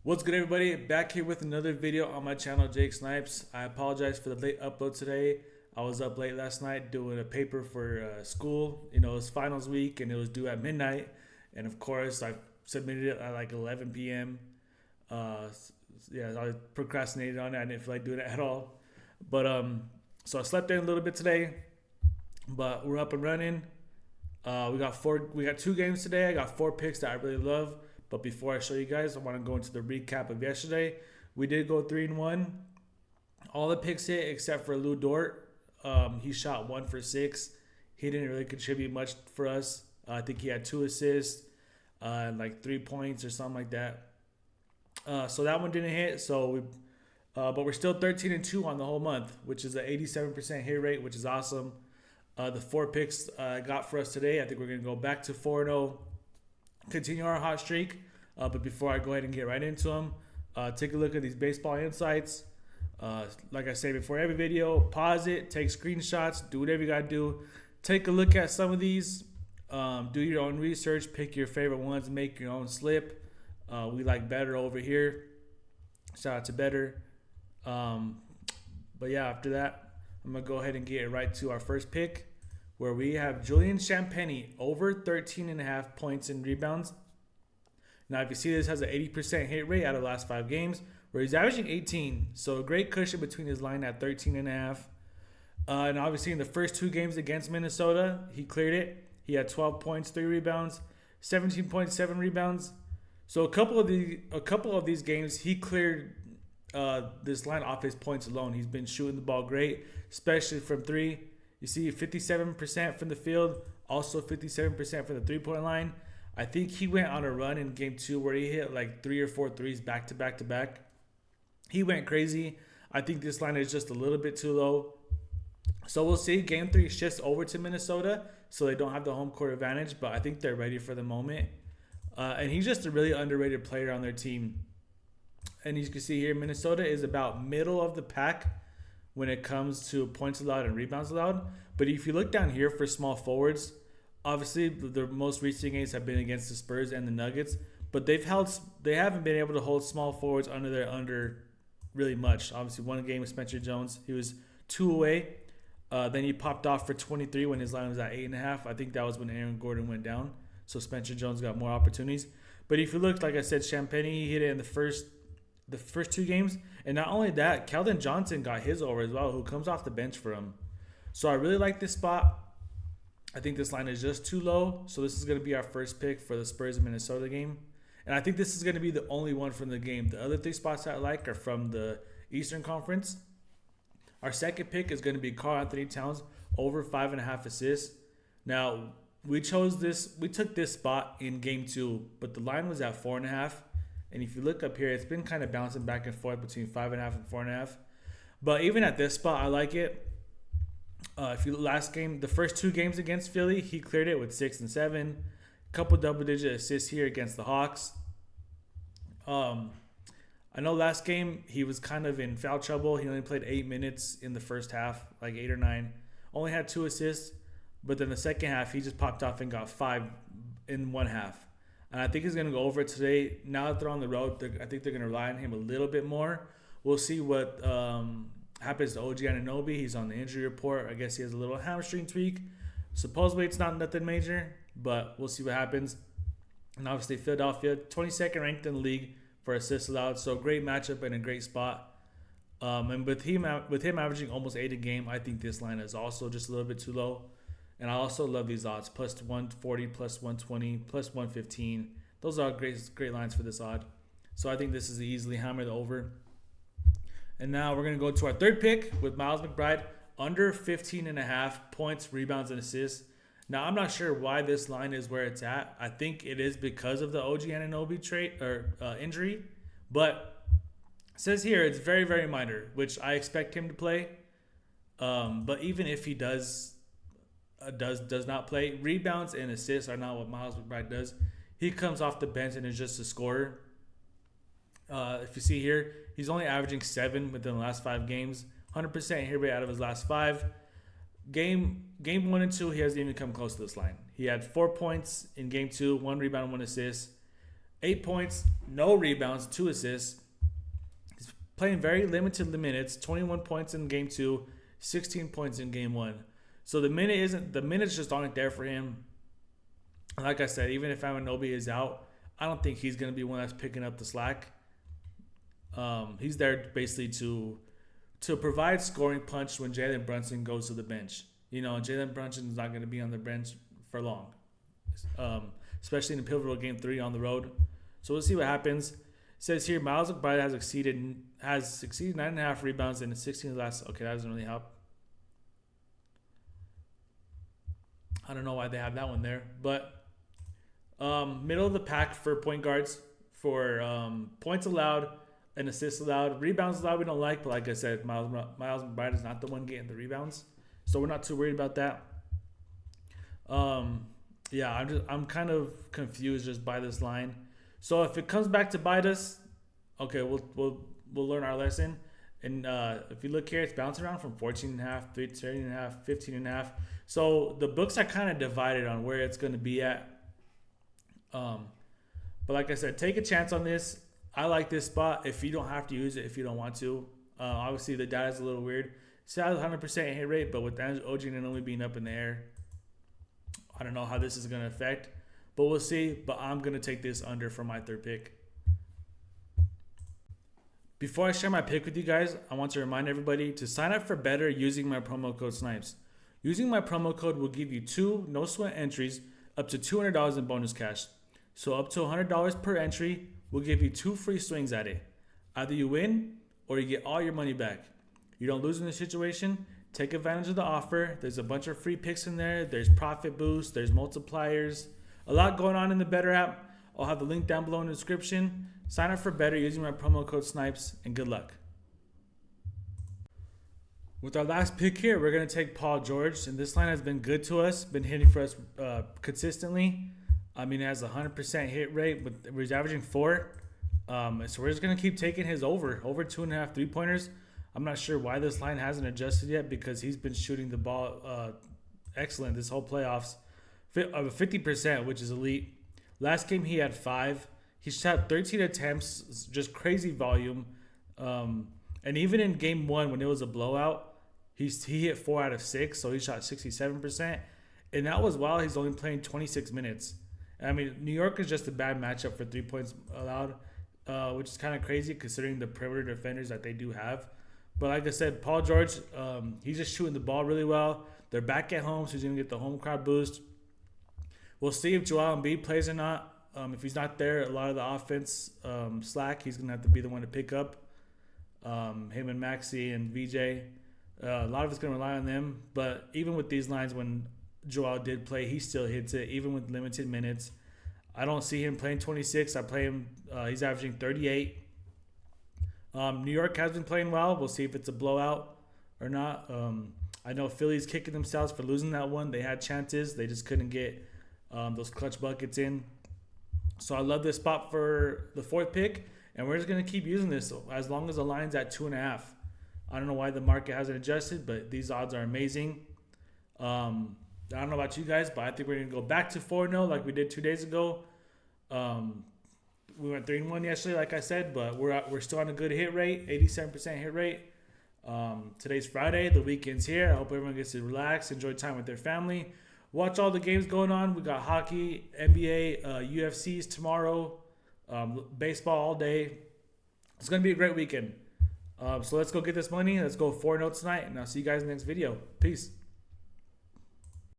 What's good, everybody? Back here with another video on my channel, Jake Snipes. I apologize for the late upload today. I was up late last night doing a paper for school. You know, it was finals week and it was due at midnight. And of course, I submitted it at like 11 p.m. Uh, yeah, I procrastinated on it. I didn't feel like doing it at all. So I slept in a little bit today, but we're up and running. We got two games today. I got four picks that I really love. But before I show you guys, I want to go into the recap of yesterday. We did go 3-1. All the picks hit except for Lou Dort. He shot 1 for 6. He didn't really contribute much for us. I think he had 2 assists and like 3 points or something like that. So that one didn't hit. But we're still 13-2 on the whole month, which is an 87% hit rate, which is awesome. The four picks I got for us today, I think we're gonna go back to 4-0, continue our hot streak. But before I go ahead and get right into them, take a look at these baseball insights. Like I say before every video, pause it, take screenshots, do whatever you gotta do. Take a look at some of these, do your own research, pick your favorite ones, make your own slip. We like Better over here. Shout out to Better. But yeah, after that, I'm gonna go ahead and get right to our first pick, where we have Julian Champagny over 13.5 points and rebounds. Now, if you see, this has an 80% hit rate out of the last 5 games, where he's averaging 18. So a great cushion between his line at 13.5. And obviously in the first 2 games against Minnesota, he cleared it. He had 12 points, 3 rebounds, 17.7 rebounds. So a couple of these games, he cleared this line off his points alone. He's been shooting the ball great, especially from 3. You see 57% from the field, also 57% from the three-point line. I think he went on a run in game 2 where he hit like 3 or 4 threes back to back to back. He went crazy. I think this line is just a little bit too low. So we'll see. Game 3 shifts over to Minnesota, so they don't have the home court advantage, but I think they're ready for the moment. And he's just a really underrated player on their team. And you can see here, Minnesota is about middle of the pack when it comes to points allowed and rebounds allowed. But if you look down here for small forwards, obviously the most recent games have been against the Spurs and the Nuggets, but they haven't been able to hold small forwards under really much. Obviously, one game with Spencer Jones, he was 2 away. Then he popped off for 23 when his line was at 8.5. I think that was when Aaron Gordon went down, so Spencer Jones got more opportunities. But if you look, like I said, Champagny, he hit it in the first 2 games. And not only that, Keldon Johnson got his over as well, who comes off the bench for him. So I really like this spot. I think this line is just too low. So this is going to be our first pick for the Spurs and Minnesota game. And I think this is going to be the only one from the game. The other 3 spots I like are from the Eastern Conference. Our second pick is going to be Karl-Anthony Towns over 5.5 assists. Now, we took this spot in game 2, but the line was at 4.5. And if you look up here, it's been kind of bouncing back and forth between 5.5 and 4.5. But even at this spot, I like it. If you the first 2 games against Philly, he cleared it with 6 and 7. Couple double-digit assists here against the Hawks. I know last game he was kind of in foul trouble. He only played 8 minutes in the first half, like 8 or 9. Only had 2 assists, but then the second half he just popped off and got 5 in one half. And I think he's going to go over it today. Now that they're on the road, I think they're going to rely on him a little bit more. We'll see what happens to OG Anunoby. He's on the injury report. I guess he has a little hamstring tweak. Supposedly it's not nothing major, but we'll see what happens. And obviously Philadelphia, 22nd ranked in the league for assists allowed. So great matchup and a great spot. And with him averaging almost 8 a game, I think this line is also just a little bit too low. And I also love these odds, plus 140, plus 120, plus 115. Those are great lines for this odd. So I think this is easily hammer the over. And now we're going to go to our third pick with Miles McBride, under 15.5 points, rebounds, and assists. Now, I'm not sure why this line is where it's at. I think it is because of the OG Anunoby injury. But it says here it's very, very minor, which I expect him to play. But even if he does not play, rebounds and assists are not what Miles McBride does. He comes off the bench and is just a scorer. If you see here, he's only averaging 7 within the last 5 games, 100% hit rate out of his last 5. Game 1 and 2, he hasn't even come close to this line. He had 4 points in game 2, 1 rebound, 1 assist. 8 points, no rebounds, 2 assists. He's playing very limited minutes, 21 points in game 2, 16 points in game 1. So the minutes just aren't there for him. Like I said, even if Anunoby is out, I don't think he's going to be one that's picking up the slack. He's there basically to provide scoring punch when Jalen Brunson goes to the bench. You know, Jalen Brunson is not going to be on the bench for long, especially in the pivotal game 3 on the road. So we'll see what happens. It says here, Miles McBride has exceeded 9.5 rebounds in the 16 last. Okay, that doesn't really help. I don't know why they have that one there, but middle of the pack for point guards, for points allowed and assists allowed. Rebounds allowed we don't like, but like I said, Miles McBride is not the one getting the rebounds, so we're not too worried about that. Yeah, I'm kind of confused just by this line. So if it comes back to bite us, okay, we'll learn our lesson. And if you look here, it's bouncing around from 14.5, 13.5, 15.5. So the books are kind of divided on where it's going to be at. But like I said, take a chance on this. I like this spot if you don't have to use it, if you don't want to. Obviously, the data is a little weird. It has 100% hit rate, but with OG and only being up in the air, I don't know how this is going to affect. But we'll see. But I'm going to take this under for my third pick. Before I share my pick with you guys, I want to remind everybody to sign up for better using my promo code SNIPES. Using my promo code will give you 2 no-sweat entries up to $200 in bonus cash. So up to $100 per entry will give you 2 free swings at it. Either you win or you get all your money back. You don't lose in this situation. Take advantage of the offer. There's a bunch of free picks in there. There's profit boosts. There's multipliers. A lot going on in the Better app. I'll have the link down below in the description. Sign up for Better using my promo code SNIPES, and good luck. With our last pick here, we're going to take Paul George, and this line has been good to us, been hitting for us consistently. I mean, it has a 100% hit rate, but he's averaging 4. So we're just going to keep taking his over 2.5 3-pointers. I'm not sure why this line hasn't adjusted yet because he's been shooting the ball excellent this whole playoffs. 50%, which is elite. Last game he had 5. He shot 13 attempts, just crazy volume. And even in game 1 when it was a blowout, he hit 4 out of 6, so he shot 67%. And that was while he's only playing 26 minutes. I mean, New York is just a bad matchup for 3 points allowed, which is kind of crazy considering the perimeter defenders that they do have. But like I said, Paul George, he's just shooting the ball really well. They're back at home, so he's going to get the home crowd boost. We'll see if Joel Embiid plays or not. If he's not there, a lot of the offense slack, he's going to have to be the one to pick up. Him and Maxey and VJ. A lot of it's going to rely on them. But even with these lines, when Joel did play, he still hits it, even with limited minutes. I don't see him playing 26. I play him. He's averaging 38. New York has been playing well. We'll see if it's a blowout or not. I know Philly's kicking themselves for losing that one. They had chances. They just couldn't get those clutch buckets in. So I love this spot for the 4th pick. And we're just going to keep using this as long as the line's at 2.5. I don't know why the market hasn't adjusted, but these odds are amazing. I don't know about you guys, but I think we're going to go back to 4-0 like we did 2 days ago. We went 3-1 yesterday, like I said, but we're still on a good hit rate, 87% hit rate. Today's Friday. The weekend's here. I hope everyone gets to relax, enjoy time with their family. Watch all the games going on. We got hockey, NBA, UFCs tomorrow, baseball all day. It's going to be a great weekend. So let's go get this money. Let's go 4-0 tonight, and I'll see you guys in the next video. Peace.